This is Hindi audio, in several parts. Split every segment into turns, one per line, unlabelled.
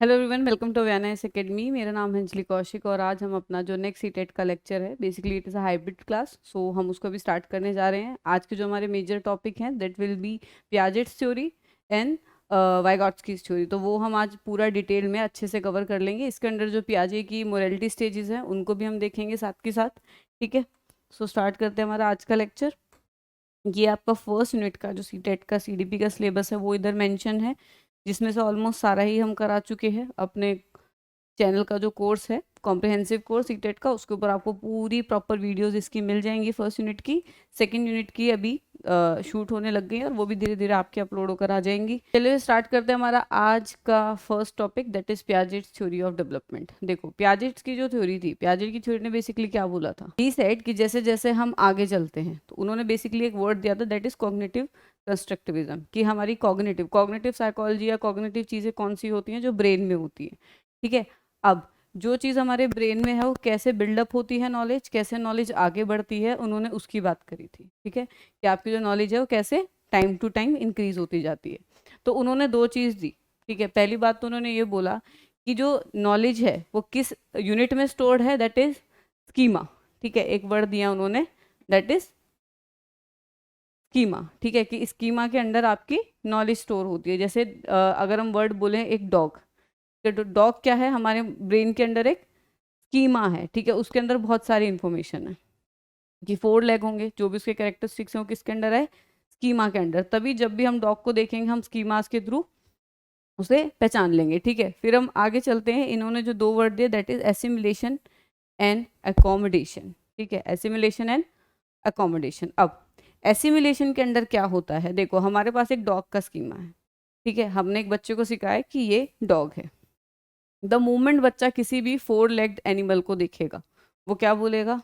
Hello everyone, welcome to awareness academy. मेरा नाम है अंजलि कौशिक और आज हम अपना जो नेक्स्ट सीटेट का लेक्चर है, basically it is a hybrid class, so हम उसको भी स्टार्ट करने जा रहे हैं। आज के जो हमारे मेजर टॉपिक हैं that will be Piaget's theory and Vygotsky's theory. तो वो हम आज पूरा डिटेल में अच्छे से कवर कर लेंगे। इसके अंडर जो पियाजे की मोरालिटी स्टेजेस हैं उनको भी हम देखेंगे साथ के साथ। ठीक है, सो स्टार्ट करते हैं हमारा आज का लेक्चर। ये आपका फर्स्ट यूनिट का जो सीटेट का सीडीपी का सिलेबस है वो इधर मेंशन है, जिसमें से ऑलमोस्ट सारा ही हम करा चुके हैं। अपने चैनल का जो कोर्स है कॉम्प्रिहेंसिव कोर्स सीटेट का, उसके ऊपर आपको पूरी प्रॉपर वीडियोस इसकी मिल जाएंगी। फर्स्ट यूनिट की, सेकंड यूनिट की अभी शूट होने लग गई है और वो भी धीरे धीरे आपके अपलोड होकर आ जाएंगी। चलिए स्टार्ट करते हैं हमारा आज का first topic that is Piaget's theory of development. देखो, पियाजेट्स की जो थ्योरी थी, पियाजेट की थ्योरी ने बेसिकली क्या बोला था, ही सेड कि जैसे जैसे हम आगे चलते हैं तो उन्होंने बेसिकली एक वर्ड दिया था दैट इज कॉग्निटिव कंस्ट्रक्टिविज्म, कि हमारी कॉग्निटिव कॉग्निटिव साइकोलॉजी या कॉग्निटिव चीज़ें कौन सी होती हैं, जो ब्रेन में होती है। ठीक है, अब जो चीज़ हमारे ब्रेन में है वो कैसे बिल्डअप होती है, नॉलेज कैसे नॉलेज आगे बढ़ती है, उन्होंने उसकी बात करी थी। ठीक है, कि आपकी जो नॉलेज है वो कैसे टाइम टू टाइम इंक्रीज होती जाती है। तो उन्होंने दो चीज़ दी। ठीक है, पहली बात तो उन्होंने ये बोला कि जो नॉलेज है वो किस यूनिट में स्टोर्ड है, दैट इज स्कीमा। ठीक है, एक वर्ड दिया उन्होंने दैट इज स्कीमा। ठीक है, कि स्कीमा के अंडर आपकी नॉलेज स्टोर होती है। जैसे अगर हम वर्ड बोलें एक डॉग, तो डॉग क्या है, हमारे ब्रेन के अंडर एक स्कीमा है। ठीक है, उसके अंदर बहुत सारी इंफॉर्मेशन है कि 4 लेग होंगे, जो भी उसके कैरेक्टरिस्टिक्स हैं वो किसके अंडर है, स्कीमा के अंडर। तभी जब भी हम डॉग को देखेंगे हम स्कीमास के थ्रू उसे पहचान लेंगे। ठीक है, फिर हम आगे चलते हैं। इन्होंने जो दो वर्ड दिए that is assimilation and accommodation. ठीक है, एसिमिलेशन एंड अकोमोडेशन। अब एसिमिलेशन के अंदर क्या होता है, देखो हमारे पास एक डॉग का स्कीमा है। ठीक है, हमने एक बच्चे को सिखाया कि ये डॉग है। द मोमेंट बच्चा किसी भी 4 लेग्ड एनिमल को देखेगा वो क्या बोलेगा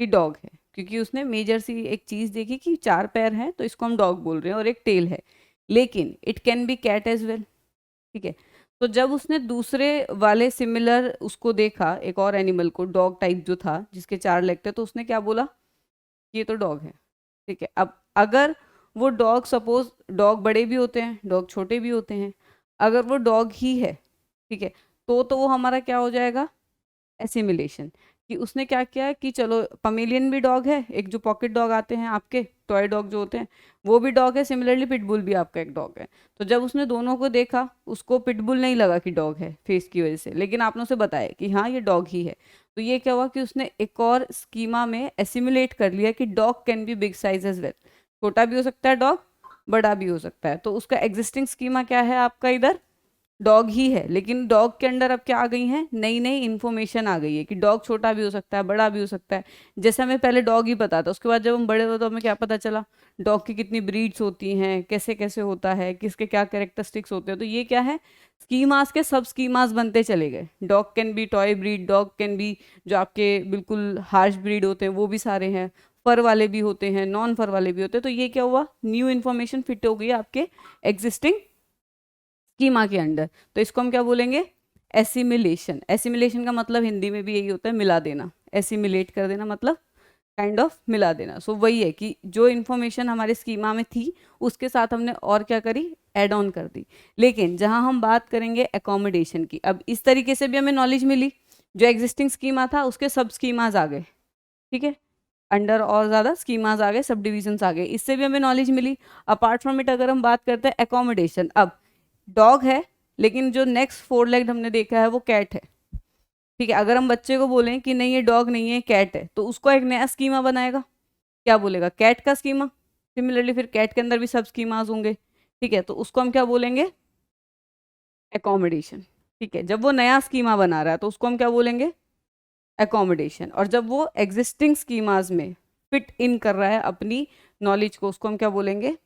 कि डॉग है, क्योंकि उसने मेजर सी एक चीज देखी कि 4 पैर हैं तो इसको हम डॉग बोल रहे हैं और एक टेल है। लेकिन it can be cat as well. ठीक है, तो जब उसने दूसरे वाले सिमिलर उसको देखा, एक और एनिमल को, डॉग टाइप जो था जिसके 4 लेग थे, तो उसने क्या बोला, ये तो डॉग है। ठीक है, अब अगर वो डॉग, सपोज डॉग बड़े भी होते हैं डॉग छोटे भी होते हैं, अगर वो डॉग ही है, ठीक है, तो वो हमारा क्या हो जाएगा, एसिमिलेशन। कि उसने क्या किया कि चलो पमेलियन भी डॉग है, एक जो पॉकेट डॉग आते हैं आपके, टॉय डॉग जो होते हैं, वो भी डॉग है। सिमिलरली पिटबुल भी आपका एक डॉग है। तो जब उसने दोनों को देखा, उसको पिटबुल नहीं लगा कि डॉग है फेस की वजह से, लेकिन आपने उसे बताया कि हाँ ये डॉग ही है। तो ये क्या हुआ कि उसने एक और स्कीमा में एसिमुलेट कर लिया कि dog can be big size as well, छोटा भी हो सकता है डॉग, बड़ा भी हो सकता है। तो उसका एग्जिस्टिंग स्कीमा क्या है आपका, इधर डॉग ही है, लेकिन डॉग के अंदर अब क्या आ गई है, नई नई इन्फॉर्मेशन आ गई है कि डॉग छोटा भी हो सकता है, बड़ा भी हो सकता है। जैसे हमें पहले डॉग ही पता था, उसके बाद जब हम बड़े हुए तो हमें क्या पता चला, डॉग की कितनी ब्रीड्स होती हैं, कैसे कैसे होता है, किसके क्या कैरेक्टरिस्टिक्स होते हैं। तो ये क्या है, स्कीमास के सब स्कीमास बनते चले गए। Dog can B toy breed, dog can B जो आपके बिल्कुल हार्श ब्रीड होते हैं वो भी सारे हैं, फर वाले भी होते हैं, नॉन फर वाले भी होते हैं। तो ये क्या हुआ, न्यू इन्फॉर्मेशन फिट हो गई आपके एग्जिस्टिंग स्कीमा के अंडर। तो इसको हम क्या बोलेंगे, एसिमिलेशन। एसिमिलेशन का मतलब हिंदी में भी यही होता है, मिला देना। एसिमिलेट कर देना मतलब काइंड ऑफ मिला देना। सो वही है कि जो इन्फॉर्मेशन हमारे स्कीमा में थी उसके साथ हमने और क्या करी, एड ऑन कर दी। लेकिन जहां हम बात करेंगे एकोमोडेशन की, अब इस तरीके से भी हमें नॉलेज मिली, जो एग्जिस्टिंग स्कीमा था उसके सब स्कीमाज आ गए। ठीक है, अंडर और ज्यादा स्कीमाज आ गए, सब डिविजन्स आ गए, इससे भी हमें नॉलेज मिली। अपार्ट फ्रॉम इट अगर हम बात करते हैं एकोमोडेशन, अब डॉग है लेकिन जो नेक्स्ट 4 लेग हमने देखा है वो कैट है। ठीक है, अगर हम बच्चे को बोलें कि नहीं ये डॉग नहीं है कैट है, तो उसको एक नया स्कीमा बनाएगा, क्या बोलेगा, कैट का स्कीमा। सिमिलरली फिर कैट के अंदर भी सब स्कीमाज होंगे। ठीक है, तो उसको हम क्या बोलेंगे, एकोमोडेशन। ठीक है, जब वो नया स्कीमा बना रहा है तो उसको हम क्या बोलेंगे, एकोमोडेशन। और जब वो एग्जिस्टिंग स्कीमाज में फिट इन कर रहा है अपनी नॉलेज को, उसको हम क्या बोलेंगे,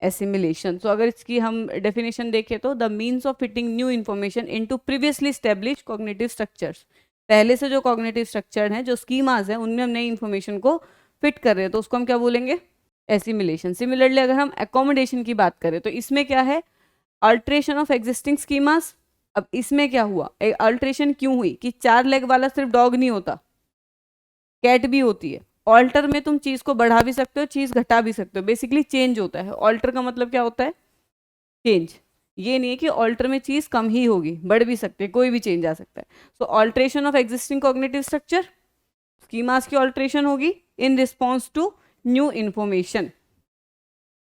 एसिमिलेशन। सो अगर इसकी हम डेफिनेशन देखें तो the means of fitting new information into previously establish cognitive structures, पहले से जो कॉग्निटिव स्ट्रक्चर हैं, जो स्कीमाज हैं, उनमें हम नई इन्फॉर्मेशन को फिट कर रहे हैं, तो उसको हम क्या बोलेंगे, एसिमिलेशन। सिमिलरली अगर हम एकोमोडेशन की बात करें तो इसमें क्या है, अल्ट्रेशन ऑफ एग्जिस्टिंग स्कीमास। अब इसमें क्या हुआ, अल्ट्रेशन क्यों हुई कि 4 लेग वाला सिर्फ डॉग नहीं होता, कैट भी होती है। ऑल्टर में तुम चीज को बढ़ा भी सकते हो, चीज घटा भी सकते हो, बेसिकली चेंज होता है। ऑल्टर का मतलब क्या होता है, चेंज। ये नहीं है कि ऑल्टर में चीज कम ही होगी, बढ़ भी सकते हैं, कोई भी चेंज आ सकता है। So alteration of existing cognitive structure, schemas की ऑल्ट्रेशन होगी in response to new information.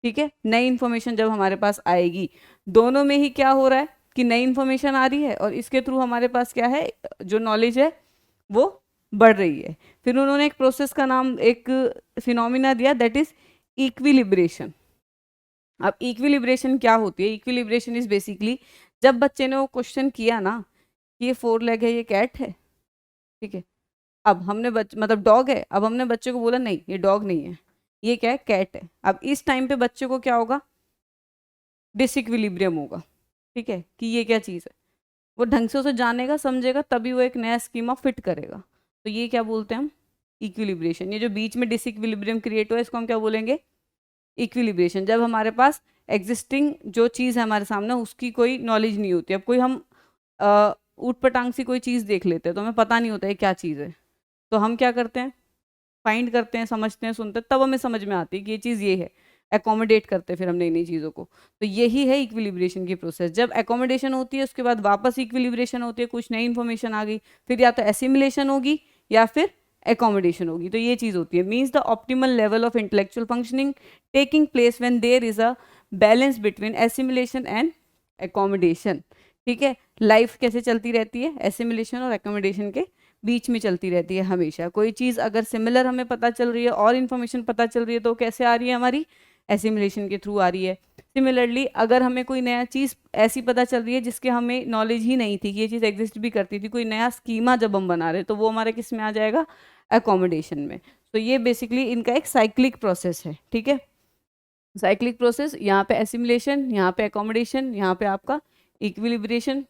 ठीक है, नई इन्फॉर्मेशन जब हमारे पास आएगी, दोनों में ही क्या हो रहा है कि नई इन्फॉर्मेशन आ रही है और इसके थ्रू हमारे पास क्या है, जो नॉलेज है वो बढ़ रही है। फिर उन्होंने एक प्रोसेस का नाम, एक फिनोमिना दिया, दैट इज इक्विलिब्रेशन। अब इक्विलिब्रेशन क्या होती है? इक्विलिब्रेशन इज बेसिकली, जब बच्चे ने वो क्वेश्चन किया ना कि ये 4 लेग है, ये कैट है, ठीक है, अब हमने मतलब डॉग है, अब हमने बच्चे को बोला नहीं ये डॉग नहीं है, ये क्या है, कैट है। अब इस टाइम पे बच्चे को क्या होगा, डिसइक्विलिब्रियम होगा, ठीक है, कि ये क्या चीज़ है। वो ढंग से उसे जानेगा, समझेगा, तभी वो एक नया स्कीमा फिट करेगा। तो ये क्या बोलते हैं हम, इक्विलिब्रेशन। ये जो बीच में डिसइक्विलिब्रियम क्रिएट हुआ, इसको हम क्या बोलेंगे, इक्विलिब्रेशन। जब हमारे पास एग्जिस्टिंग जो चीज़ है हमारे सामने, उसकी कोई नॉलेज नहीं होती। अब कोई हम ऊट पटांग सी कोई चीज़ देख लेते हैं तो हमें पता नहीं होता है क्या चीज़ है, तो हम क्या करते हैं, फाइंड करते हैं, समझते हैं, सुनते हैं, तब हमें समझ में आती है कि ये चीज़ ये है, एकोमोडेट करते हैं फिर हम नई नई चीज़ों को। तो यही है इक्विलिब्रेशन की प्रोसेस। जब एकोमोडेशन होती है उसके बाद वापस इक्विलिब्रेशन होती है, कुछ नई इन्फॉर्मेशन आ गई, फिर या तो एसिमिलेशन होगी या फिर एकोमोडेशन होगी। तो ये चीज़ होती है, means the optimal level of intellectual functioning taking place when there is a balance between assimilation and accommodation. ठीक है, लाइफ कैसे चलती रहती है, एसिमिलेशन और एकोमोडेशन के बीच में चलती रहती है हमेशा। कोई चीज़ अगर सिमिलर हमें पता चल रही है और इन्फॉर्मेशन पता चल रही है तो कैसे आ रही है, हमारी एसिमिलेशन के थ्रू आ रही है। सिमिलरली अगर हमें कोई नया चीज़ ऐसी पता चल रही है जिसके हमें नॉलेज ही नहीं थी कि ये चीज़ एग्जिस्ट भी करती थी, कोई नया स्कीमा जब हम बना रहे तो वो हमारे किस में आ जाएगा, एकोमोडेशन में। तो ये बेसिकली इनका एक साइक्लिक प्रोसेस है। ठीक है, साइक्लिक प्रोसेस, यहाँ पे एसिमिलेशन, यहाँ पे एकोमोडेशन, यहाँ पे आपका इक्विलिब्रेशन,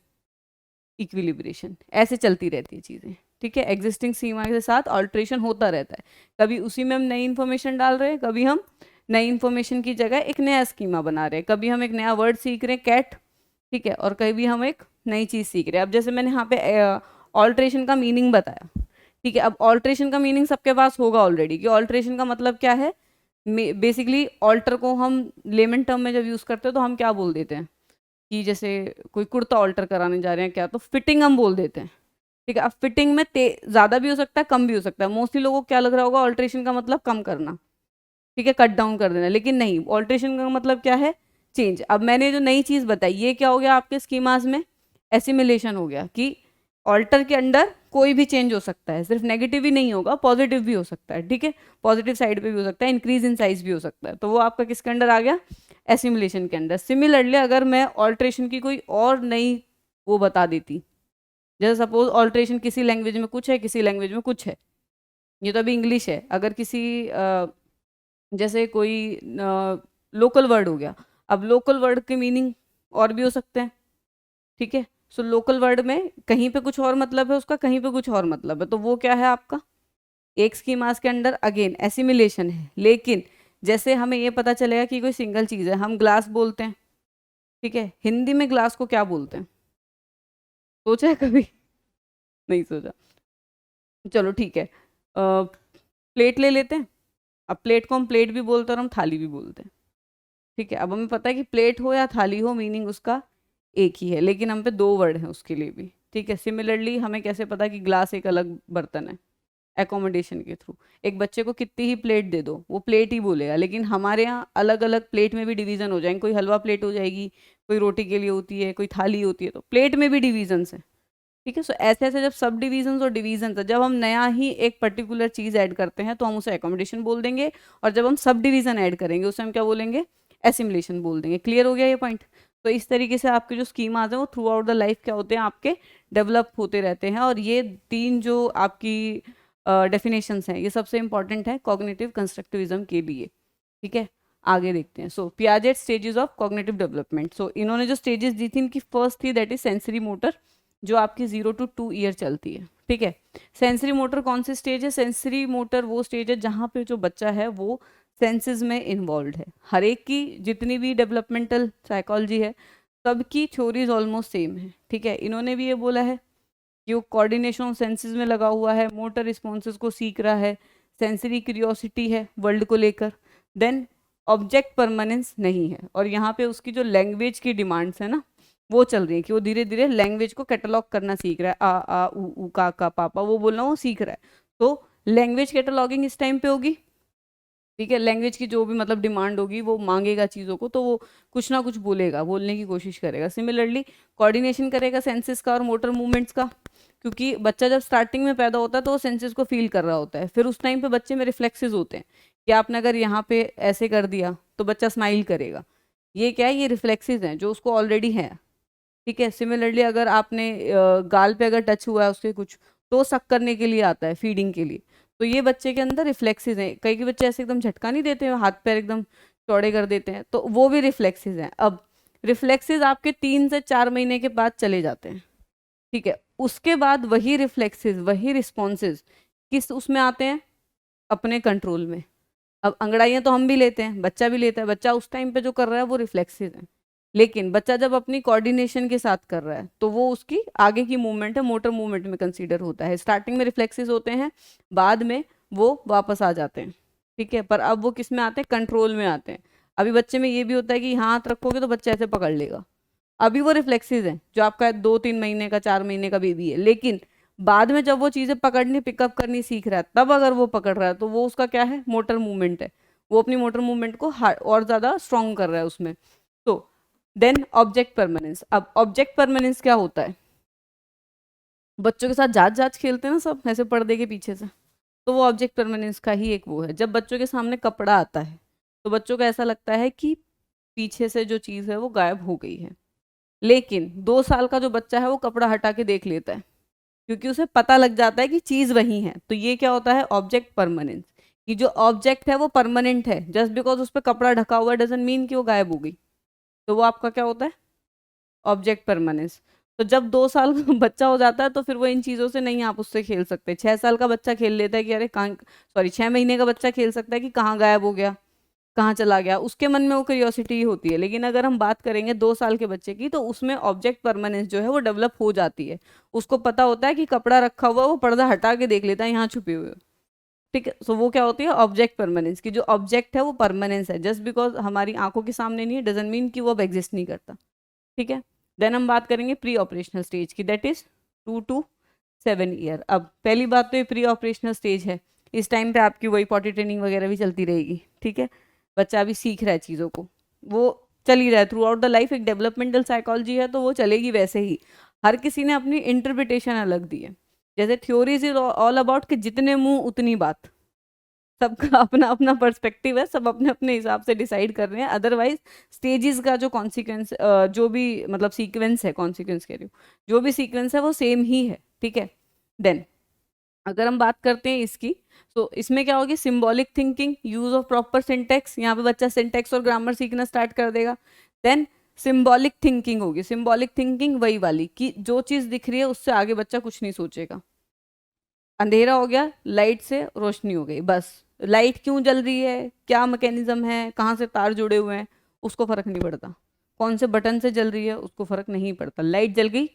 इक्विलिब्रेशन, ऐसे चलती रहती है चीज़ें। ठीक है, एग्जिस्टिंग सीमा के साथ ऑल्ट्रेशन होता रहता है। कभी उसी में हम नई इन्फॉर्मेशन डाल रहे हैं, कभी हम नई इन्फॉर्मेशन की जगह एक नया स्कीमा बना रहे हैं, कभी हम एक नया वर्ड सीख रहे हैं कैट, ठीक है, और कभी हम एक नई चीज़ सीख रहे हैं। अब जैसे मैंने यहाँ पे ऑल्ट्रेशन का मीनिंग बताया, ठीक है, अब ऑल्ट्रेशन का मीनिंग सबके पास होगा ऑलरेडी कि ऑल्ट्रेशन का मतलब क्या है। बेसिकली ऑल्टर को हम लेमन टर्म में जब यूज़ करते हैं तो हम क्या बोल देते हैं कि जैसे कोई कुर्ता ऑल्टर कराने जा रहे हैं क्या, तो फिटिंग हम बोल देते हैं। ठीक है, अब फिटिंग में ज़्यादा भी हो सकता है, कम भी हो सकता है। मोस्टली लोगों को क्या लग रहा होगा, ऑल्ट्रेशन का मतलब कम करना, ठीक है, कट डाउन कर देना, लेकिन नहीं, ऑल्ट्रेशन का मतलब क्या है, चेंज। अब मैंने जो नई चीज़ बताई, ये क्या हो गया आपके स्कीमास में, एसिमिलेशन हो गया, कि ऑल्टर के अंडर कोई भी चेंज हो सकता है, सिर्फ नेगेटिव ही नहीं होगा, पॉजिटिव भी हो सकता है। ठीक है, पॉजिटिव साइड पे भी हो सकता है, इंक्रीज इन साइज भी हो सकता है। तो वो आपका किसके अंडर आ गया, एसिमिलेशन के अंडर। सिमिलरली अगर मैं ऑल्ट्रेशन की कोई और नई वो बता देती, जैसे सपोज ऑल्ट्रेशन किसी लैंग्वेज में कुछ है, किसी लैंग्वेज में कुछ है, ये तो अभी इंग्लिश है, अगर किसी जैसे कोई लोकल वर्ड हो गया, अब लोकल वर्ड के मीनिंग और भी हो सकते हैं। ठीक है, सो लोकल वर्ड में कहीं पे कुछ और मतलब है उसका, कहीं पे कुछ और मतलब है, तो वो क्या है आपका, एक स्कीमास के अंडर अगेन एसिमिलेशन है। लेकिन जैसे हमें ये पता चलेगा कि कोई सिंगल चीज़ है, हम ग्लास बोलते हैं, ठीक है, हिंदी में ग्लास को क्या बोलते हैं, सोचा है कभी? नहीं सोचा, चलो ठीक है, प्लेट ले लेते हैं। अब प्लेट को हम प्लेट भी बोलते हैं और हम थाली भी बोलते हैं। ठीक है, अब हमें पता है कि प्लेट हो या थाली हो, मीनिंग उसका एक ही है, लेकिन हम पे 2 वर्ड हैं उसके लिए भी। ठीक है, सिमिलरली हमें कैसे पता कि ग्लास एक अलग बर्तन है, एकोमोडेशन के थ्रू। एक बच्चे को कितनी ही प्लेट दे दो वो प्लेट ही बोलेगा, लेकिन हमारे यहाँ अलग अलग प्लेट में भी डिवीजन हो जाएंगे, कोई हलवा प्लेट हो जाएगी, कोई रोटी के लिए होती है, कोई थाली होती है, तो प्लेट में भी डिवीजन्स हैं। ठीक है, सो ऐसे ऐसे जब सब डिवीजन्स और डिवीजन्स है, जब हम नया ही एक पर्टिकुलर चीज़ ऐड करते हैं तो हम उसे एकोमोडेशन बोल देंगे, और जब हम सब डिवीजन ऐड करेंगे उसे हम क्या बोलेंगे, एसिमिलेशन बोल देंगे। क्लियर हो गया ये पॉइंट? तो इस तरीके से आपके जो स्कीमाज हैं वो थ्रू आउट द लाइफ क्या होते हैं, आपके डेवलप होते रहते हैं। और ये 3 जो आपकी डेफिनेशंस हैं ये सबसे इंपॉर्टेंट है कॉग्निटिव कंस्ट्रक्टिविज्म के लिए। ठीक है, आगे देखते हैं। So Piaget stages of cognitive development. So इन्होंने जो स्टेजेस दी थी, इनकी फर्स्ट थी दैट इज सेंसरी मोटर, जो आपकी 0 to 2 ईयर चलती है। ठीक है, सेंसरी मोटर कौन सी स्टेज है, सेंसरी मोटर वो स्टेज है जहाँ पे जो बच्चा है वो सेंसेस में इन्वॉल्व है। हर एक की जितनी भी डेवलपमेंटल साइकोलॉजी है सबकी थ्योरीज ऑलमोस्ट सेम है। ठीक है, इन्होंने भी ये बोला है कि वो कोऑर्डिनेशन ऑफ सेंसेस में लगा हुआ है, मोटर रिस्पॉन्सेज को सीख रहा है, सेंसरी क्यूरियोसिटी है वर्ल्ड को लेकर, देन ऑब्जेक्ट परमानेंस नहीं है। और यहाँ पे उसकी जो लैंग्वेज की डिमांड्स है ना, वो चल रही है कि वो धीरे धीरे लैंग्वेज को कैटलॉग करना सीख रहा है, आ उ का पापा वो बोलना वो सीख रहा है। तो लैंग्वेज कैटलॉगिंग इस टाइम पे होगी, ठीक है। लैंग्वेज की जो भी मतलब डिमांड होगी, वो मांगेगा चीज़ों को, तो वो कुछ ना कुछ बोलेगा, बोलने की कोशिश करेगा। सिमिलरली कोऑर्डिनेशन करेगा सेंसेस का और मोटर मूवमेंट्स का, क्योंकि बच्चा जब स्टार्टिंग में पैदा होता है तो वो सेंसेस को फील कर रहा होता है। फिर उस टाइम पे बच्चे में रिफ्लेक्सेस होते हैं कि आपने अगर यहाँ पे ऐसे कर दिया तो बच्चा स्माइल करेगा। ये क्या है, ये रिफ्लेक्सेस हैं जो उसको ऑलरेडी है, ठीक है। सिमिलरली अगर आपने गाल पे अगर टच हुआ है उसके कुछ, तो वो सक करने के लिए आता है, फीडिंग के लिए। तो ये बच्चे के अंदर रिफ्लेक्सेस हैं। कई कई बच्चे ऐसे एकदम झटका नहीं देते हैं, हाथ पैर एकदम चौड़े कर देते हैं, तो वो भी रिफ्लेक्सेस हैं। अब रिफ्लेक्सेस आपके 3 से 4 महीने के बाद चले जाते हैं, ठीक है। उसके बाद वही रिफ्लेक्सेस, वही रिस्पॉन्सेज किस उसमें आते हैं, अपने कंट्रोल में। अब अंगड़ाइयाँ तो हम भी लेते हैं, बच्चा भी लेता है, बच्चा उस टाइम पे जो कर रहा है वो रिफ्लेक्सेस है। लेकिन बच्चा जब अपनी कोऑर्डिनेशन के साथ कर रहा है तो वो उसकी आगे की मूवमेंट है, मोटर मूवमेंट में कंसीडर होता है। स्टार्टिंग में रिफ्लेक्सेस होते हैं, बाद में वो वापस आ जाते हैं, ठीक है। पर अब वो किस में आते हैं, कंट्रोल में आते हैं। अभी बच्चे में ये भी होता है कि हाथ रखोगे तो बच्चा ऐसे पकड़ लेगा, अभी वो रिफ्लेक्सेस हैं जो आपका 2-3 महीने का 4 महीने का बेबी है। लेकिन बाद में जब वो चीज़ें पकड़नी पिकअप करनी सीख रहा है, तब अगर वो पकड़ रहा है तो वो उसका क्या है, मोटर मूवमेंट है। वो अपनी मोटर मूवमेंट को और ज़्यादा स्ट्रॉन्ग कर रहा है उसमें। तो देन ऑब्जेक्ट परमानेंस। अब ऑब्जेक्ट परमानेंस क्या होता है, बच्चों के साथ जांच जांच खेलते हैं ना सब ऐसे पर्दे के पीछे से, तो वो ऑब्जेक्ट परमानेंस का ही एक वो है। जब बच्चों के सामने कपड़ा आता है तो बच्चों को ऐसा लगता है कि पीछे से जो चीज़ है वो गायब हो गई है। लेकिन 2 साल का जो बच्चा है वो कपड़ा हटा के देख लेता है, क्योंकि उसे पता लग जाता है कि चीज वही है। तो ये क्या होता है, ऑब्जेक्ट परमानेंस। कि जो ऑब्जेक्ट है वो परमानेंट है, जस्ट बिकॉज उस पर कपड़ा ढका हुआ डजंट मीन कि वो गायब हो गई। तो वो आपका क्या होता है, ऑब्जेक्ट परमानेंस। तो जब 2 साल का बच्चा हो जाता है तो फिर वो इन चीज़ों से नहीं आप उससे खेल सकते। 6 साल का बच्चा खेल लेता है कि अरे कहाँ, सॉरी 6 महीने का बच्चा खेल सकता है कि कहाँ गायब हो गया, कहाँ चला गया, उसके मन में वो क्यूरियोसिटी होती है। लेकिन अगर हम बात करेंगे 2 साल के बच्चे की, तो उसमें ऑब्जेक्ट परमानेंस जो है वो डेवलप हो जाती है। उसको पता होता है कि कपड़ा रखा हुआ, वो पर्दा हटा के देख लेता है यहाँ छुपे हुए हो, ठीक है। सो वो क्या होती है, ऑब्जेक्ट परमानेंस। की जो ऑब्जेक्ट है वो परमानेंस है, जस्ट बिकॉज हमारी आंखों के सामने नहीं है डजंट मीन कि वो अब एग्जिस्ट नहीं करता, ठीक है। देन हम बात करेंगे प्री ऑपरेशनल स्टेज की, दैट इज 2 to 7 ईयर। अब पहली बात तो ये प्री ऑपरेशनल स्टेज है, इस टाइम पे आपकी वही पॉटी ट्रेनिंग वगैरह भी चलती रहेगी, ठीक है। बच्चा अभी सीख रहा है चीज़ों को, वो चल ही रहा है थ्रू आउट द लाइफ। एक डेवलपमेंटल साइकोलॉजी है तो वो चलेगी वैसे ही। हर किसी ने अपनी इंटरप्रिटेशन अलग दी है। जैसे थ्योरीज इज ऑल अबाउट कि जितने मुंह उतनी बात, सबका अपना अपना पर्सपेक्टिव है, सब अपने अपने हिसाब से डिसाइड कर रहे हैं। अदरवाइज स्टेजेस का जो कॉन्सिक्वेंस, जो भी मतलब सीक्वेंस है, कॉन्सिक्वेंस कह रही हूँ, जो भी सीक्वेंस है वो सेम ही है, ठीक है। देन अगर हम बात करते हैं इसकी, तो इसमें क्या होगी, symbolic thinking, use of proper syntax. यहाँ पे बच्चा सिंटेक्स और ग्रामर सीखना स्टार्ट कर देगा। देन सिंबॉलिक थिंकिंग होगी। सिंबॉलिक थिंकिंग वही वाली कि जो चीज़ दिख रही है उससे आगे बच्चा कुछ नहीं सोचेगा। अंधेरा हो गया, लाइट से रोशनी हो गई, बस लाइट क्यों जल रही है, क्या मैकेनिज्म है, कहाँ से तार जुड़े हुए हैं, उसको फर्क नहीं पड़ता। कौन से बटन से जल रही है उसको फर्क नहीं पड़ता, लाइट जल गई,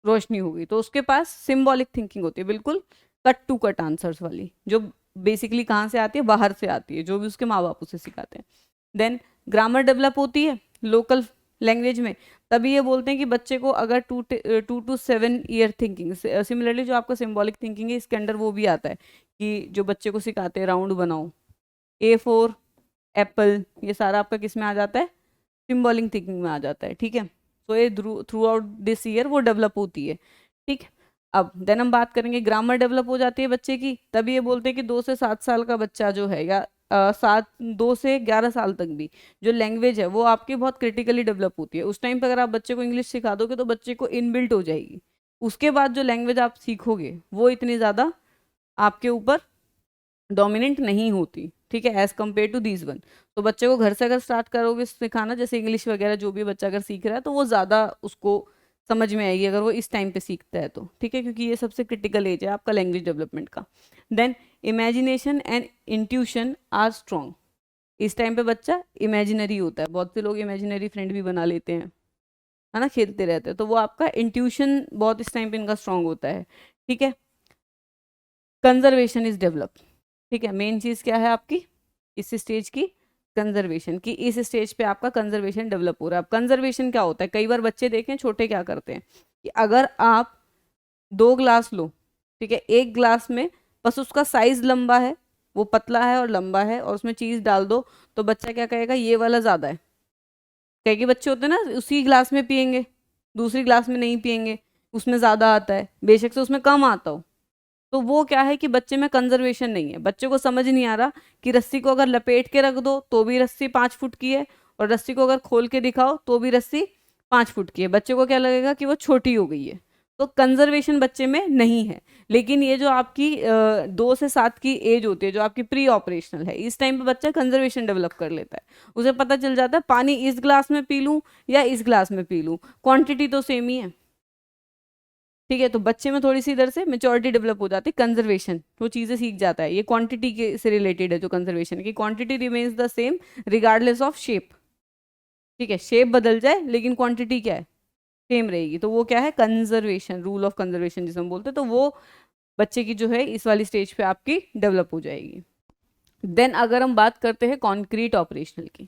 रोशनी हो गई। तो उसके पास सिंबॉलिक थिंकिंग होती है, बिल्कुल कट टू कट आंसर्स वाली, जो बेसिकली कहाँ से आती है, बाहर से आती है, जो भी उसके माँ बाप उसे सिखाते हैं। देन ग्रामर डेवलप होती है लोकल लैंग्वेज में। तभी ये बोलते हैं कि बच्चे को अगर 2 to 7 ईयर थिंकिंग, सिमिलरली जो आपका सिंबॉलिक थिंकिंग है इसके अंडर वो भी आता है कि जो बच्चे को सिखाते हैं राउंड बनाओ, A4 एप्पल, ये सारा आपका किस में आ जाता है, सिंबॉलिक थिंकिंग में आ जाता है, ठीक है। तो ये थ्रू आउट दिस ईयर वो डेवलप होती है, ठीक। अब देन हम बात करेंगे ग्रामर डेवलप हो जाती है बच्चे की। तभी ये बोलते हैं कि 2 से 7 साल का बच्चा जो है, या 2 से 11 साल तक भी जो लैंग्वेज है वो आपकी बहुत क्रिटिकली डेवलप होती है। उस टाइम पे अगर आप बच्चे को इंग्लिश सिखा दोगे तो बच्चे को इनबिल्ट हो जाएगी। उसके बाद जो लैंग्वेज आप सीखोगे वो इतनी ज़्यादा आपके ऊपर डोमिनेंट नहीं होती, ठीक है, as compare to these one. तो बच्चे को घर से अगर स्टार्ट करोगे सिखाना, जैसे इंग्लिश वगैरह जो भी बच्चा अगर सीख रहा है, तो वो ज़्यादा उसको समझ में आएगी अगर वो इस टाइम पे सीखता है तो, ठीक है, क्योंकि ये सबसे क्रिटिकल एज है आपका लैंग्वेज डेवलपमेंट का। Then imagination and intuition are strong. इस टाइम पे बच्चा इमेजिनरी होता है, बहुत से लोग इमेजिनरी फ्रेंड भी बना लेते हैं, है ना, खेलते रहते हैं। तो वो आपका इंट्यूशन बहुत इस टाइम पे इनका स्ट्रांग होता है, ठीक है। कंजर्वेशन इज डेवलप, ठीक है। मेन चीज़ क्या है आपकी इस स्टेज की, कंजर्वेशन, कि इस स्टेज पे आपका कंजर्वेशन डेवलप हो रहा है। अब कंजर्वेशन क्या होता है, कई बार बच्चे देखें छोटे क्या करते हैं कि अगर आप 2 ग्लास लो, ठीक है, एक ग्लास में बस उसका साइज लंबा है, वो पतला है और लंबा है, और उसमें चीज डाल दो, तो बच्चा क्या कहेगा, ये वाला ज्यादा है। कई कई बच्चे होते हैं ना, उसी ग्लास में पियेंगे, दूसरी ग्लास में नहीं पियेंगे, उसमें ज्यादा आता है, बेशक से उसमें कम आता हो। तो वो क्या है कि बच्चे में कंजर्वेशन नहीं है, बच्चे को समझ नहीं आ रहा कि रस्सी को अगर लपेट के रख दो तो भी रस्सी 5 फुट की है, और रस्सी को अगर खोल के दिखाओ तो भी रस्सी 5 फुट की है। बच्चे को क्या लगेगा कि वो छोटी हो गई है। तो कंजर्वेशन बच्चे में नहीं है। लेकिन ये जो आपकी 2 से 7 की एज होती है, जो आपकी प्री ऑपरेशनल है, इस टाइम पे बच्चा कंजर्वेशन डेवलप कर लेता है। उसे पता चल जाता है पानी इस ग्लास में पी लूं या इस ग्लास में पी लूं, क्वांटिटी तो सेम ही है, ठीक है। तो बच्चे में थोड़ी सी इधर से मेच्योरिटी डेवलप हो जाती है, कंजर्वेशन, वो चीजें सीख जाता है। ये क्वांटिटी के से रिलेटेड है, जो कंजर्वेशन की quantity remains the same regardless of shape, ठीक है, शेप बदल जाए लेकिन क्वांटिटी क्या है, सेम रहेगी। तो वो क्या है, कंजर्वेशन, रूल ऑफ कंजर्वेशन जिसे हम बोलते हैं। तो वो बच्चे की जो है इस वाली स्टेज पे आपकी डेवलप हो जाएगी। देन अगर हम बात करते हैं कॉन्क्रीट ऑपरेशनल की,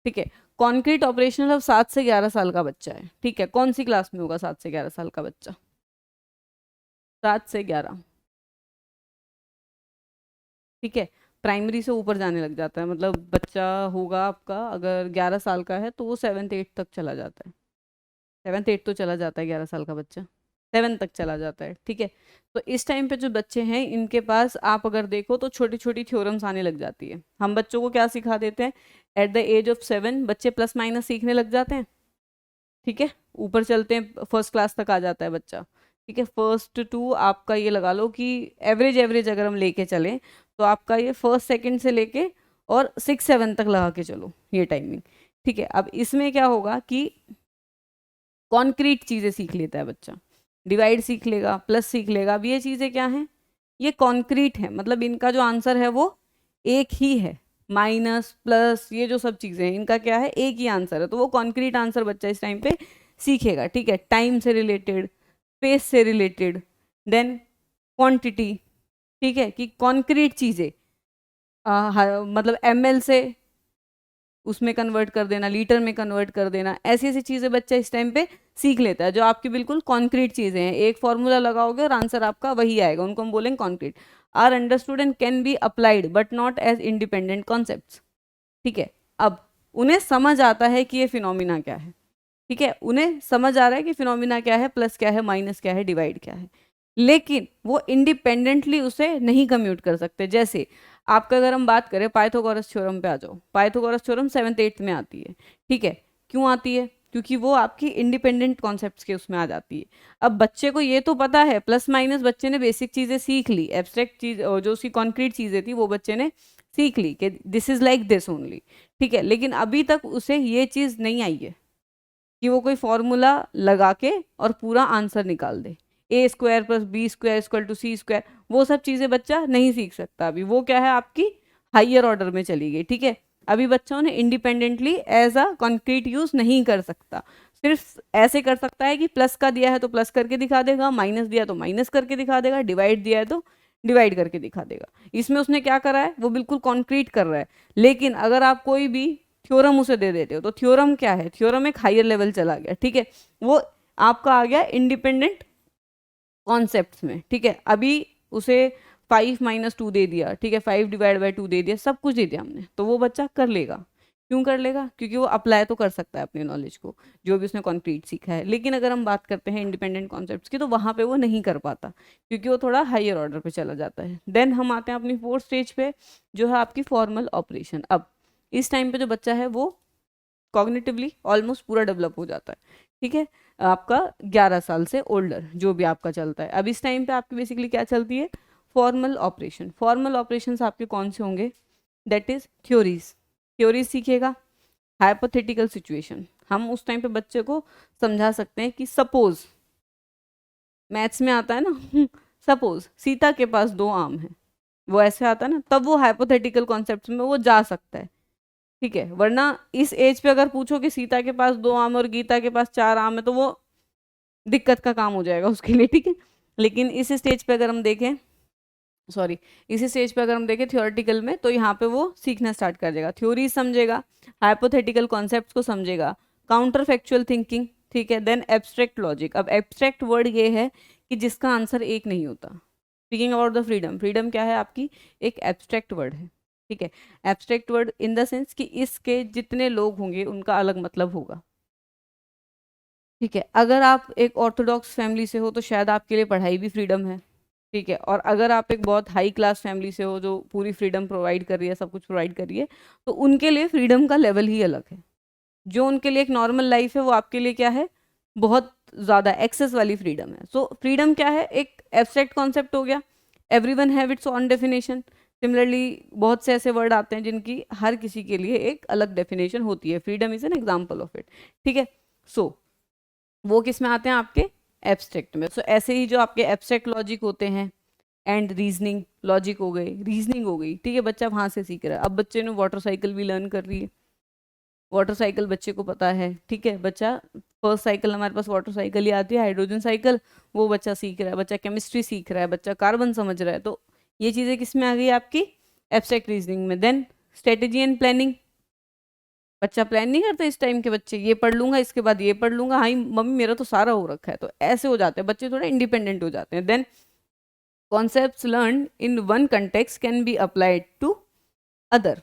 ठीक है, कॉन्क्रीट ऑपरेशनल अब 7 से 11 साल का बच्चा है, ठीक है। कौन सी क्लास में होगा 7 से 11 साल का बच्चा? 7 से 11, ठीक है। प्राइमरी से ऊपर जाने लग जाता है, मतलब बच्चा होगा आपका अगर 11 साल का है तो वो 7th 8th तक चला जाता है। 7th 8th तो चला जाता है 11 साल का बच्चा, 7 तक चला जाता है, ठीक है। तो इस टाइम पे जो बच्चे हैं इनके पास आप अगर देखो तो छोटी छोटी थ्योरम्स आने लग जाती है। हम बच्चों को क्या सिखा देते हैं, एट द एज ऑफ 7 बच्चे प्लस माइनस सीखने लग जाते हैं, ठीक है। ऊपर चलते हैं, फर्स्ट क्लास तक आ जाता है बच्चा, ठीक है। फर्स्ट टू आपका ये लगा लो कि एवरेज एवरेज अगर हम लेके चलें तो आपका ये फर्स्ट सेकंड से लेके और 6 7 तक लगा के चलो ये टाइमिंग, ठीक है। अब इसमें क्या होगा कि कॉन्क्रीट चीजें सीख लेता है बच्चा, डिवाइड सीख लेगा, प्लस सीख लेगा। अब ये चीजें क्या हैं, ये कॉन्क्रीट है, मतलब इनका जो आंसर है वो एक ही है। माइनस प्लस ये जो सब चीजें हैं इनका क्या है, एक ही आंसर है। तो वो कॉन्क्रीट आंसर बच्चा इस टाइम पे सीखेगा, ठीक है। टाइम से रिलेटेड, स्पेस से रिलेटेड, देन क्वांटिटी, ठीक है, कि कॉन्क्रीट चीजें मतलब ml से उसमें कन्वर्ट कर देना, लीटर में कन्वर्ट कर देना, ऐसी ऐसी चीजें बच्चा इस टाइम पे सीख लेता है, जो आपकी बिल्कुल कॉन्क्रीट चीजें हैं। एक फॉर्मूला लगाओगे और आंसर आपका वही आएगा, उनको हम बोलेंगे concrete. Are understood and can be applied but not as independent concepts, ठीक है। अब उन्हें समझ आता है कि ये फिनोमिना क्या है, ठीक है, उन्हें समझ आ रहा है कि फिनोमिना क्या है, प्लस क्या है, माइनस क्या है, डिवाइड क्या है, लेकिन वो इंडिपेंडेंटली उसे नहीं कम्यूट कर सकते। जैसे आपका अगर हम बात करें पाइथागोरस थ्योरम पे आ जाओ, पाइथागोरस थ्योरम 7th 8th में आती है, ठीक है। क्यों आती है, क्योंकि वो आपकी इंडिपेंडेंट कॉन्सेप्ट्स के उसमें आ जाती है। अब बच्चे को ये तो पता है, प्लस माइनस बच्चे ने बेसिक चीजें सीख ली, एब्स्ट्रैक्ट चीज जो उसकी कॉन्क्रीट चीजें थी वो बच्चे ने सीख ली कि this is like this only, ठीक है। लेकिन अभी तक उसे ये चीज नहीं आई है कि वो कोई फॉर्मूला लगा के और पूरा आंसर निकाल दे, A² + B² = C², वो सब चीजें बच्चा नहीं सीख सकता अभी। वो क्या है, आपकी हाइयर ऑर्डर में चली गई, ठीक है। अभी बच्चों ने independently as a concrete use नहीं कर सकता, सिर्फ ऐसे कर सकता है कि प्लस का दिया है तो प्लस करके दिखा देगा, माइनस दिया तो माइनस करके दिखा देगा, डिवाइड दिया है तो डिवाइड करके दिखा देगा। इसमें उसने क्या करा है, वो बिल्कुल कॉन्क्रीट कर रहा है। लेकिन अगर आप कोई भी थ्योरम उसे दे देते हो तो थ्योरम क्या है, थ्योरम एक हायर लेवल चला गया, ठीक है। वो आपका आ गया इंडिपेंडेंट कॉन्सेप्ट्स में, ठीक है। अभी उसे 5 - 2 दे दिया, ठीक है, 5/2 दे दिया, सब कुछ दे दिया हमने, तो वो बच्चा कर लेगा। क्यों कर लेगा, क्योंकि वो अप्लाई तो कर सकता है अपनी नॉलेज को, जो भी उसने कॉन्क्रीट सीखा है। लेकिन अगर हम बात करते हैं इंडिपेंडेंट कॉन्सेप्ट्स की तो वहां पे वो नहीं कर पाता, क्योंकि वो थोड़ा हायर ऑर्डर पे चला जाता है। देन हम आते हैं अपनी 4th स्टेज पे, जो है आपकी फॉर्मल ऑपरेशन। अब इस टाइम पे जो बच्चा है वो कॉग्निटिवली ऑलमोस्ट पूरा डेवलप हो जाता है, ठीक है। आपका 11 साल से ओल्डर जो भी आपका चलता है। अब इस टाइम पे आपकी बेसिकली क्या चलती है, फॉर्मल ऑपरेशन। फॉर्मल ऑपरेशंस आपके कौन से होंगे, दैट इज थ्योरीज, थ्योरीज सीखेगा। हाइपोथेटिकल सिचुएशन, हम उस टाइम पे बच्चे को समझा सकते हैं कि सपोज, मैथ्स में आता है ना सपोज सीता के पास 2 आम हैं, वो ऐसे आता है ना, तब वो हाइपोथेटिकल कॉन्सेप्ट्स में वो जा सकता है, ठीक है। वरना इस एज पे अगर पूछो कि सीता के पास 2 आम और गीता के पास 4 आम है तो वो दिक्कत का काम हो जाएगा उसके लिए, ठीक है। लेकिन इस स्टेज पे अगर हम देखें सॉरी, इसी स्टेज पे अगर हम देखें थियोरेटिकल में, तो यहाँ पे वो सीखना स्टार्ट कर देगा, थ्योरी समझेगा, हाइपोथेटिकल कॉन्सेप्ट्स को समझेगा, काउंटर फैक्चुअल थिंकिंग, ठीक है, देन एब्स्ट्रैक्ट लॉजिक। अब एब्स्ट्रैक्ट वर्ड ये है कि जिसका आंसर एक नहीं होता। Speaking about the freedom, freedom क्या है आपकी, एक एब्स्ट्रैक्ट वर्ड है, ठीक है। Abstract word in the sense कि इसके जितने लोग होंगे उनका अलग मतलब होगा, ठीक है। अगर आप एक ऑर्थोडॉक्स फैमिली से हो तो शायद आपके लिए पढ़ाई भी फ्रीडम है, ठीक है। और अगर आप एक बहुत हाई क्लास फैमिली से हो जो पूरी फ्रीडम प्रोवाइड कर रही है, सब कुछ प्रोवाइड कर रही है, तो उनके लिए फ्रीडम का लेवल ही अलग है। जो उनके लिए एक नॉर्मल लाइफ है वो आपके लिए क्या है, बहुत ज़्यादा एक्सेस वाली फ्रीडम है। सो फ्रीडम क्या है, एक एब्स्ट्रैक्ट कॉन्सेप्ट हो गया, everyone have it's on definition. Similarly बहुत से ऐसे वर्ड आते हैं जिनकी हर किसी के लिए एक अलग डेफिनेशन होती है, freedom is an example of it, ठीक है। सो वो किस में आते हैं, आपके एब्स्ट्रैक्ट में। सो ऐसे ही जो आपके एब्स्ट्रैक्ट लॉजिक होते हैं, एंड रीजनिंग लॉजिक हो गई, रीजनिंग हो गई, ठीक है, बच्चा वहां से सीख रहा है। अब बच्चे ने वाटर साइकिल भी लर्न कर रही है, वाटर साइकिल बच्चे को पता है, ठीक है, बच्चा फर्स्ट साइकिल हमारे पास वाटर साइकिल ही आती है, हाइड्रोजन साइकिल, वो बच्चा सीख रहा है, बच्चा केमिस्ट्री सीख रहा है, बच्चा कार्बन समझ रहा है। तो ये चीज़ें किस में आ गई आपकी, एब्स्ट्रैक्ट रीजनिंग में। देन स्ट्रेटेजी एंड प्लानिंग, बच्चा प्लान नहीं करता इस टाइम के बच्चे, ये पढ़ लूंगा इसके बाद ये पढ़ लूंगा, हाँ मम्मी मेरा तो सारा हो रखा है, तो ऐसे हो जाते हैं बच्चे, थोड़ा इंडिपेंडेंट हो जाते हैं। Then concepts learn in one context can be applied to other.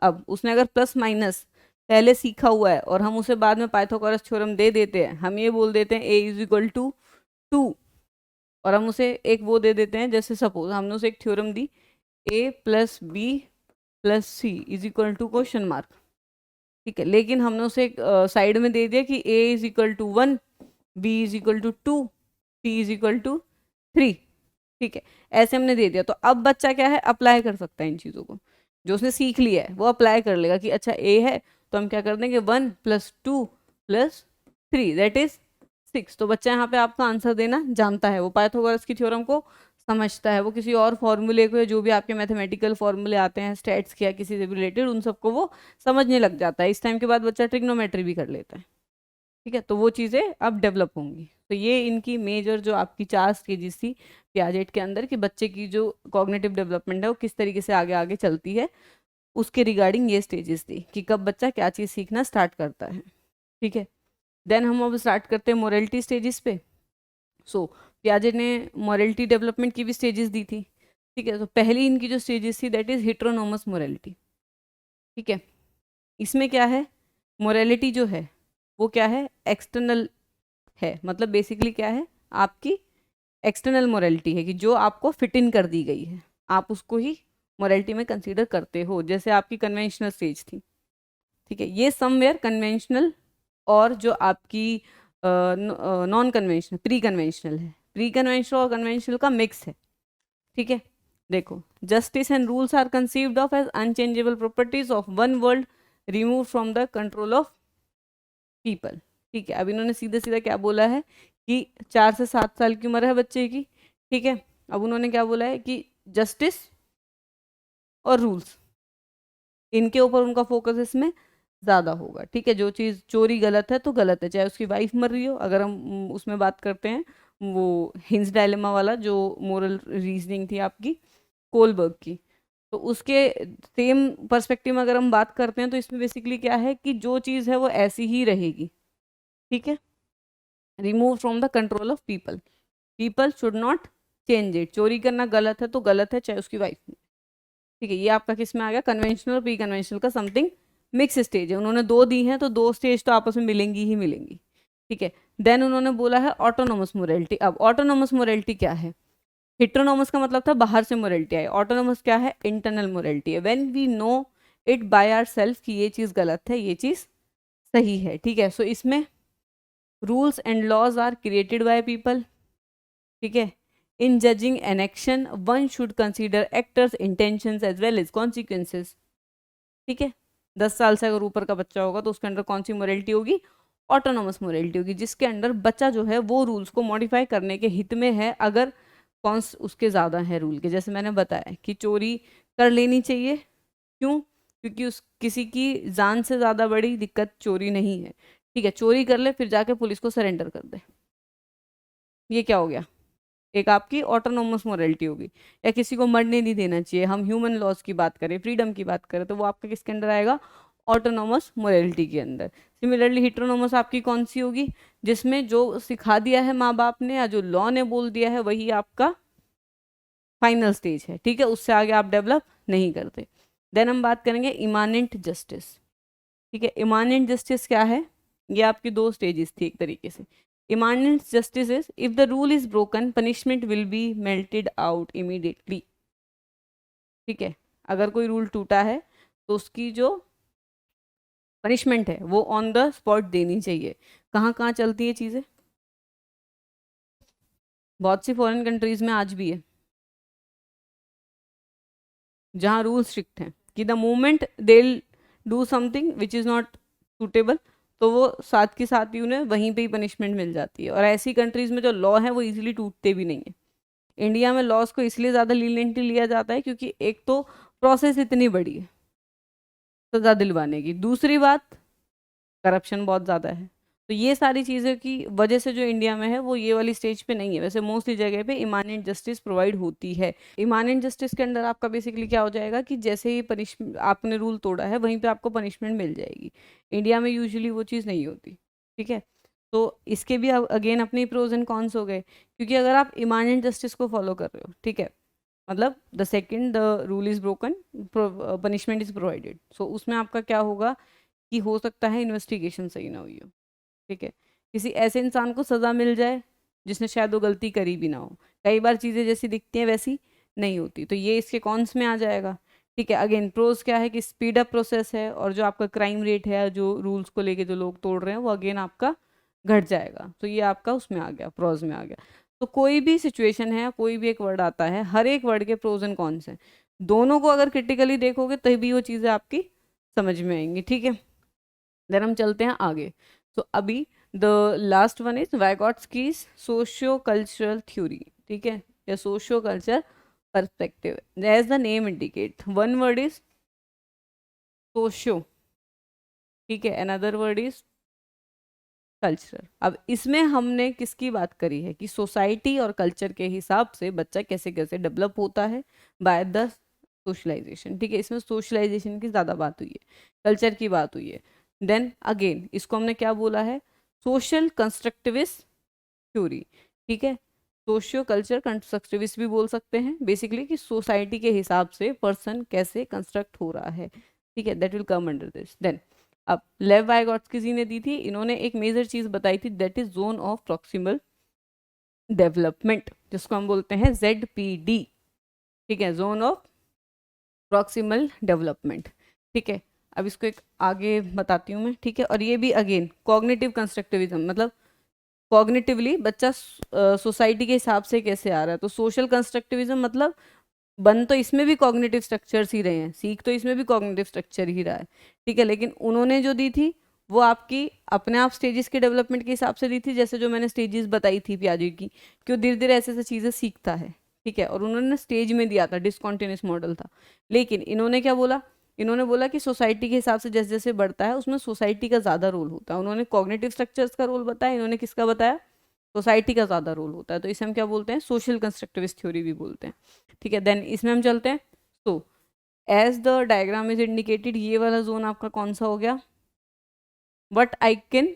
अब उसने अगर प्लस माइनस पहले सीखा हुआ है और हम उसे बाद में पाइथागोरस थ्योरम दे देते हैं, हम ये बोल देते हैं ए इज इक्वल टू 2, और हम उसे एक वो दे देते हैं, जैसे सपोज हमने उसे एक थ्योरम दी, A plus B plus C is equal to question mark, ठीक है, लेकिन हमने उसे एक साइड में दे दिया कि A is equal to 1, B is equal to 2, C is equal to 3, ठीक है, ऐसे हमने दे दिया। तो अब बच्चा क्या है, अप्लाई कर सकता है इन चीज़ों को, जो उसने सीख लिया है वो अप्लाई कर लेगा कि अच्छा ए है तो हम क्या कर देंगे 1 + 2 + 3 दैट इज 6। तो बच्चा यहाँ पे आपका आंसर देना जानता है, वो पाइथागोरस की थ्योरम को समझता है, वो किसी और फॉर्मूले को, जो भी आपके मैथमेटिकल फॉर्मूले आते हैं स्टैट्स के या किसी से भी रिलेटेड, उन सबको वो समझने लग जाता है। इस टाइम के बाद बच्चा ट्रिग्नोमेट्री भी कर लेता है, ठीक है। तो वो चीज़ें अब डेवलप होंगी। तो ये इनकी मेजर जो आपकी 4 स्टेजेस थी पियाजेट के अंदर, कि बच्चे की जो कॉग्निटिव डेवलपमेंट है वो किस तरीके से आगे आगे चलती है, उसके रिगार्डिंग ये स्टेजेस थी कि कब बच्चा क्या चीज़ सीखना स्टार्ट करता है, ठीक है। देन हम अब स्टार्ट करते हैं मोरलिटी स्टेजेस पे। सो पियाजे ने मोरलिटी डेवलपमेंट की भी स्टेजेस दी थी, ठीक है। तो पहली इनकी जो स्टेजेस थी दैट इज हिट्रोनोमस मोरलिटी, ठीक है। इसमें क्या है, मोरलिटी जो है वो क्या है, एक्सटर्नल है, मतलब बेसिकली क्या है, आपकी एक्सटर्नल मोरलिटी है कि जो आपको फिट इन कर दी गई है, आप उसको ही मोरलिटी में कंसीडर करते हो, जैसे आपकी कन्वेंशनल स्टेज थी, ठीक है। ये समवेयर कन्वेंशनल और जो आपकी नॉन कन्वेंशनल प्री कन्वेंशनल है, प्री कन्वेंशनल और कन्वेंशनल का मिक्स है, ठीक है। देखो, justice and rules are conceived of as unchangeable properties of one world remove from the control of people, ठीक है। अब इन्होंने सीधे सीधा क्या बोला है कि 4 से 7 साल की उम्र है बच्चे की, ठीक है। अब उन्होंने क्या बोला है कि जस्टिस और रूल्स, इनके ऊपर उनका फोकस इसमें ज़्यादा होगा, ठीक है। जो चीज़ चोरी गलत है तो गलत है, चाहे उसकी वाइफ मर रही हो। अगर हम उसमें बात करते हैं वो हिंस डायलेमा वाला जो मोरल रीजनिंग थी आपकी कोलबर्ग की, तो उसके सेम पर्सपेक्टिव में अगर हम बात करते हैं तो इसमें बेसिकली क्या है कि जो चीज़ है वो ऐसी ही रहेगी, ठीक है। Remove from the control of people, people should not change it. चोरी करना गलत है तो गलत है, चाहे उसकी वाइफ, ठीक है। ये आपका किस में आ गया, कन्वेंशनल और प्री कन्वेंशनल का समथिंग मिक्स स्टेज है। उन्होंने 2 दी हैं तो 2 स्टेज तो आपस में मिलेंगी ही मिलेंगी, ठीक है। देन उन्होंने बोला है ऑटोनोमस मोरलिटी। अब ऑटोनोमस मोरलिटी क्या है, हिट्रोनोमस का मतलब था बाहर से मोरलिटी आई, ऑटोनोमस क्या है, इंटरनल मोरलिटी है, when we know it by our self कि ये चीज़ गलत है ये चीज़ सही है, ठीक है। सो इसमें rules and laws are created by people, ठीक है। In judging an action one should consider actors intentions as well as consequences, ठीक है। 10 साल से अगर ऊपर का बच्चा होगा तो उसके अंडर कौन सी मोरलिटी होगी, ऑटोनोमस मोरलिटी होगी, जिसके अंडर बच्चा जो है वो रूल्स को मॉडिफाई करने के हित में है, अगर कौन उसके ज़्यादा है रूल के। जैसे मैंने बताया कि चोरी कर लेनी चाहिए, क्यों, क्योंकि उस किसी की जान से ज़्यादा बड़ी दिक्कत चोरी नहीं है, ठीक है। चोरी कर ले फिर जाके पुलिस को सरेंडर कर दे, ये क्या हो गया, एक आपकी ऑटोनोमस मोरालिटी होगी, या किसी को मरने नहीं देना चाहिए, हम ह्यूमन लॉज की बात करें, फ्रीडम की बात करें, तो वो आपका किसके अंडर आएगा, ऑटोनोमस मोरालिटी के अंदर। सिमिलरली हिट्रोनोमस आपकी कौन सी होगी, जिसमें जो सिखा दिया है माँ बाप ने या जो लॉ ने बोल दिया है वही आपका फाइनल स्टेज है, ठीक है, उससे आगे आप डेवलप नहीं करते। देन हम बात करेंगे इमानेंट जस्टिस, ठीक है। इमानेंट जस्टिस क्या है, ये आपकी दो स्टेजेस थी एक तरीके से। Immanent justice is if the rule is broken punishment will be melted out immediately, ठीक है। अगर कोई रूल टूटा है तो उसकी जो पनिशमेंट है वो ऑन द स्पॉट देनी चाहिए। कहाँ कहाँ चलती है चीज़ें, बहुत सी फॉरेन कंट्रीज में आज भी है, जहाँ रूल स्ट्रिक्ट हैं कि the moment they do something which is not suitable, तो वो साथ के साथ ही उन्हें वहीं पे ही पनिशमेंट मिल जाती है। और ऐसी कंट्रीज में जो लॉ है वो इजीली टूटते भी नहीं है। इंडिया में लॉस को इसलिए ज़्यादा लीलेंटली लिया जाता है क्योंकि एक तो प्रोसेस इतनी बड़ी है सजा दिलवाने की, दूसरी बात करप्शन बहुत ज़्यादा है। तो ये सारी चीज़ों की वजह से जो इंडिया में है वो ये वाली स्टेज पे नहीं है। वैसे मोस्टली जगह पे इमानेंट जस्टिस प्रोवाइड होती है। इमानेंट जस्टिस के अंदर आपका बेसिकली क्या हो जाएगा कि जैसे ही पनिशमेंट आपने रूल तोड़ा है वहीं पे आपको पनिशमेंट मिल जाएगी। इंडिया में यूजुअली वो चीज़ नहीं होती, ठीक है। तो इसके भी अगेन अपने प्रोज एंड कॉन्स हो गए, क्योंकि अगर आप इमानेंट जस्टिस को फॉलो कर रहे हो, ठीक है, मतलब the second the rule is broken punishment is provided, so उसमें आपका क्या होगा कि हो सकता है इन्वेस्टिगेशन सही ना हुई हो, ठीक है, किसी ऐसे इंसान को सज़ा मिल जाए जिसने शायद वो गलती करी भी ना हो। कई बार चीज़ें जैसी दिखती हैं वैसी नहीं होती, तो ये इसके कॉन्स में आ जाएगा, ठीक है। अगेन प्रोज क्या है कि स्पीड अप प्रोसेस है, और जो आपका क्राइम रेट है जो रूल्स को लेके जो लोग तोड़ रहे हैं वो अगेन आपका घट जाएगा। तो ये आपका उसमें आ गया, प्रोज में आ गया। तो कोई भी सिचुएशन है, कोई भी एक वर्ड आता है, हर एक वर्ड के प्रोज एंड कॉन्स हैं, दोनों को अगर क्रिटिकली देखोगे तभी वो चीज़ें आपकी समझ में आएंगी, ठीक है। देन हम चलते हैं आगे। तो अभी the last one is Vygotsky's socio cultural theory, ठीक है, या socio culture perspective. As the name indicate, one word is socio, ठीक है, अनदर वर्ड इज कल्चरल। अब इसमें हमने किसकी बात करी है कि सोसाइटी और कल्चर के हिसाब से बच्चा कैसे कैसे डेवलप होता है बाय द सोशलाइजेशन, ठीक है। इसमें सोशलाइजेशन की ज़्यादा बात हुई है, कल्चर की बात हुई है। देन अगेन इसको हमने क्या बोला है, सोशल कंस्ट्रक्टिविस्ट थ्योरी, ठीक है। सोशियो कल्चर कंस्ट्रक्टिविस्ट भी बोल सकते हैं बेसिकली, कि सोसाइटी के हिसाब से पर्सन कैसे कंस्ट्रक्ट हो रहा है, ठीक है, that will come under this. Then अब लेव वाइगॉट्स्की जी ने दी थी, इन्होंने एक मेजर चीज बताई थी, that is zone of proximal development, जिसको हम बोलते हैं ZPD, ठीक है, जोन ऑफ प्रॉक्सिमल डेवलपमेंट, ठीक है। अब इसको एक आगे बताती हूँ मैं, ठीक है। और ये भी अगेन कॉग्निटिव कंस्ट्रक्टिविज्म, मतलब कॉग्निटिवली बच्चा सोसाइटी के हिसाब से कैसे आ रहा है। तो सोशल कंस्ट्रक्टिविज्म मतलब बन तो इसमें भी कॉग्निटिव स्ट्रक्चर्स ही रहे हैं, सीख तो इसमें भी कॉग्निटिव स्ट्रक्चर ही रहा है, ठीक है, लेकिन उन्होंने जो दी थी वो आपकी अपने आप स्टेजेस के डेवलपमेंट के हिसाब से दी थी, जैसे जो मैंने स्टेजेस बताई थी पियाजे की, कि वो धीरे धीरे ऐसे ऐसे चीज़ें सीखता है, ठीक है। और उन्होंने स्टेज में दिया था, डिसकॉन्टिन्यूस मॉडल था। लेकिन इन्होंने क्या बोला, इन्होंने बोला कि सोसाइटी के हिसाब से जैसे जैसे बढ़ता है उसमें सोसाइटी का ज़्यादा रोल होता है। उन्होंने कॉग्निटिव स्ट्रक्चर्स का रोल बताया, इन्होंने किसका बताया, सोसाइटी का ज़्यादा रोल होता है। तो इसे हम क्या बोलते हैं, सोशल कंस्ट्रक्टिविस्ट थ्योरी भी बोलते हैं, ठीक है। देन इसमें हम चलते हैं। तो as the diagram is indicated, ये वाला जोन आपका कौन सा हो गया, what I can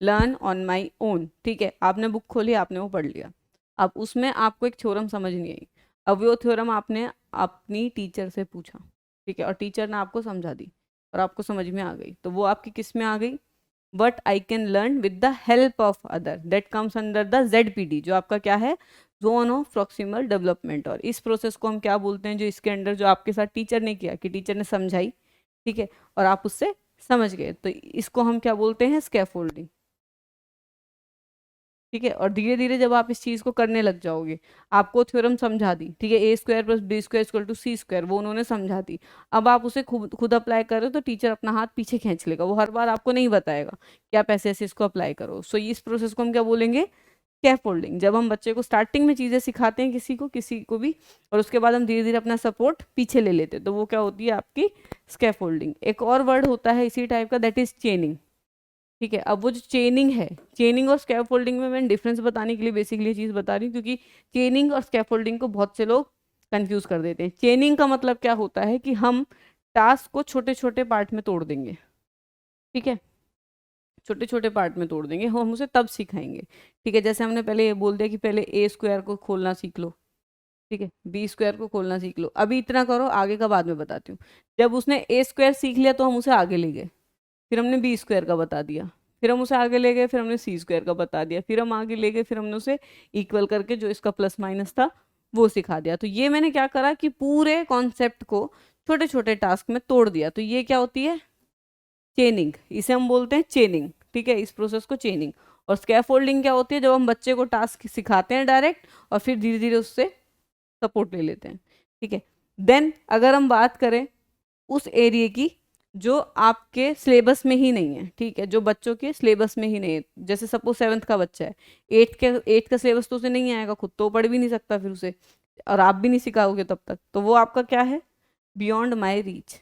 learn on my own, ठीक है। आपने बुक खोली, आपने वो पढ़ लिया, अब उसमें आपको एक थ्योरम समझ नहीं आई, अब वो थ्योरम आपने अपनी टीचर से पूछा, ठीक है, और टीचर ने आपको समझा दी और आपको समझ में आ गई, तो वो आपकी किस में आ गई, but I can learn with the help of other, that comes under the ZPD, जो आपका क्या है, जोन ऑफ प्रॉक्सिमल डेवलपमेंट। और इस प्रोसेस को हम क्या बोलते हैं, जो इसके अंडर जो आपके साथ टीचर ने किया, कि टीचर ने समझाई, ठीक है, और आप उससे समझ गए, तो इसको हम क्या बोलते हैं, स्कैफोल्डिंग, ठीक है। और धीरे धीरे जब आप इस चीज को करने लग जाओगे, आपको थ्योरम समझा दी, ठीक है, A² + B² = C², वो उन्होंने समझा दी, अब आप उसे खुद खुद अप्लाई करो तो टीचर अपना हाथ पीछे खींच लेगा, वो हर बार आपको नहीं बताएगा कि आप ऐसे ऐसे इसको अप्लाई करो। सो इस प्रोसेस को हम क्या बोलेंगे, स्कैफोल्डिंग। जब हम बच्चे को स्टार्टिंग में चीजें सिखाते हैं किसी को भी, और उसके बाद हम धीरे धीरे अपना सपोर्ट पीछे ले लेते हैं, तो वो क्या होती है आपकी स्कैफोल्डिंग। एक और वर्ड होता है इसी टाइप का, दैट इज चेनिंग, ठीक है। अब वो जो चेनिंग है, चेनिंग और स्कैफोल्डिंग में मैंने डिफरेंस बताने के लिए बेसिकली ये चीज़ बता रही हूँ, क्योंकि चेनिंग और स्कैफोल्डिंग को बहुत से लोग कंफ्यूज कर देते हैं। चेनिंग का मतलब क्या होता है कि हम टास्क को छोटे छोटे पार्ट में तोड़ देंगे, ठीक है, छोटे छोटे पार्ट में तोड़ देंगे, हम उसे तब सिखाएंगे। ठीक है, जैसे हमने पहले ये बोल दिया कि पहले ए स्क्वायर को खोलना सीख लो, ठीक है, बी स्क्वायर को खोलना सीख लो, अभी इतना करो, आगे का बाद में बताती हूँ। जब उसने ए स्क्वायर सीख लिया तो हम उसे आगे ले गए, फिर हमने बी स्क्वायर का बता दिया, फिर हम उसे आगे ले गए, फिर हमने सी स्क्वायर का बता दिया, फिर हम आगे ले गए, फिर हमने उसे इक्वल करके जो इसका प्लस माइनस था वो सिखा दिया। तो ये मैंने क्या करा कि पूरे कॉन्सेप्ट को छोटे छोटे टास्क में तोड़ दिया। तो ये क्या होती है, चेनिंग, इसे हम बोलते हैं चेनिंग। ठीक है, इस प्रोसेस को चेनिंग। और स्कैफोल्डिंग क्या होती है, जब हम बच्चे को टास्क सिखाते हैं डायरेक्ट और फिर धीरे धीरे उससे सपोर्ट ले लेते हैं। ठीक है, देन अगर हम बात करें उस एरिया की जो आपके सिलेबस में ही नहीं है, ठीक है, जो बच्चों के सिलेबस में ही नहीं है, जैसे सपोज 7th का बच्चा है, 8th का सिलेबस तो उसे नहीं आएगा, खुद तो पढ़ भी नहीं सकता फिर उसे, और आप भी नहीं सिखाओगे तब तक, तो वो आपका क्या है, बियॉन्ड माई रीच।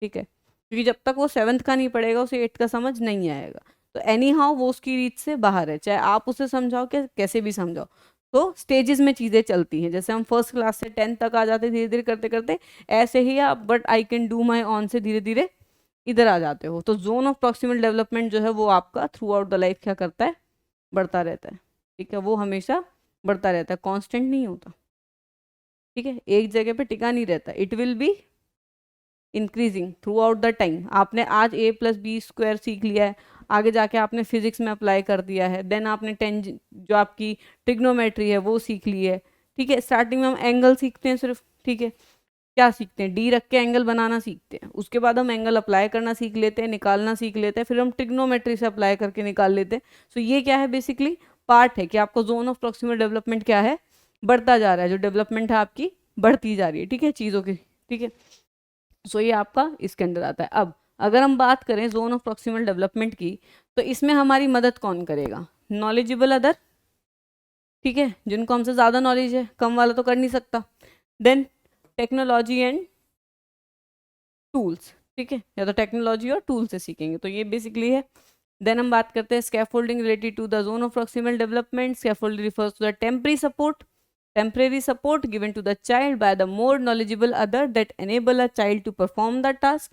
ठीक है, क्योंकि जब तक वो 7th का नहीं पढ़ेगा उसे 8th का समझ नहीं आएगा। तो एनी हाउ वो उसकी रीच से बाहर है, चाहे आप उसे समझाओ कि कैसे भी समझाओ। तो स्टेजेस में चीज़ें चलती हैं, जैसे हम फर्स्ट क्लास से 10th तक आ जाते हैं धीरे धीरे करते करते, ऐसे ही आप but I can do my on से धीरे धीरे इधर आ जाते हो। तो जोन ऑफ प्रॉक्सिमल डेवलपमेंट जो है वो आपका थ्रू आउट द लाइफ क्या करता है, बढ़ता रहता है। ठीक है, वो हमेशा बढ़ता रहता है, कांस्टेंट नहीं होता। ठीक है, एक जगह पे टिका नहीं रहता, it will be increasing through out the time. आपने आज ए प्लस बी स्क्वायर सीख लिया है, आगे जाके आपने फिजिक्स में अप्लाई कर दिया है, देन आपने जो आपकी ट्रिग्नोमेट्री है वो सीख ली है। ठीक है, स्टार्टिंग में हम एंगल सीखते हैं सिर्फ, ठीक है, क्या सीखते हैं, डी रख के एंगल बनाना सीखते हैं, उसके बाद हम एंगल अप्लाई करना सीख लेते हैं, निकालना सीख लेते हैं, फिर हम ट्रिग्नोमेट्री से अप्लाई करके निकाल लेते हैं। सो ये क्या है, बेसिकली पार्ट है कि आपका जोन ऑफ प्रॉक्सिमल डेवलपमेंट क्या है, बढ़ता जा रहा है, जो डेवलपमेंट है आपकी बढ़ती जा रही है। ठीक है, चीज़ों की। ठीक है, सो ये आपका इसके अंदर आता है। अब अगर हम बात करें जोन ऑफ प्रॉक्सिमल डेवलपमेंट की, तो इसमें हमारी मदद कौन करेगा, नॉलेजेबल अदर। ठीक है, जिनको हमसे ज़्यादा नॉलेज है, कम वाला तो कर नहीं सकता। Then technology and tools. ठीक है, या तो टेक्नोलॉजी और टूल से सीखेंगे, तो ये बेसिकली है। देन हम बात करते हैं scaffolding related to the zone of proximal development. Scaffolding refers to the temporary support given to the child by the more knowledgeable other that enable a child to perform the task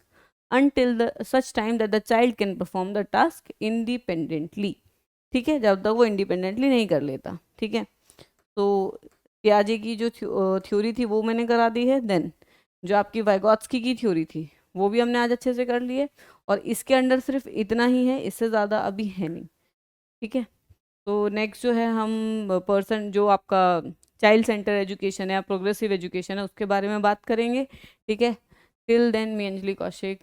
until the such time that the child can perform the task independently। ठीक है, जब तक वो इंडिपेंडेंटली नहीं कर लेता। ठीक है, तो पियाजे की जो थ्योरी थी वो मैंने करा दी है। देन जो आपकी वाइगॉत्स्की की थ्योरी थी वो भी हमने आज अच्छे से कर ली है, और इसके अंदर सिर्फ इतना ही है, इससे ज़्यादा अभी है नहीं। ठीक है, तो नेक्स्ट जो है हम पर्सन जो आपका चाइल्ड सेंटर एजुकेशन है या प्रोग्रेसिव एजुकेशन है उसके बारे में बात करेंगे। ठीक है, till than me Anjali Kaushik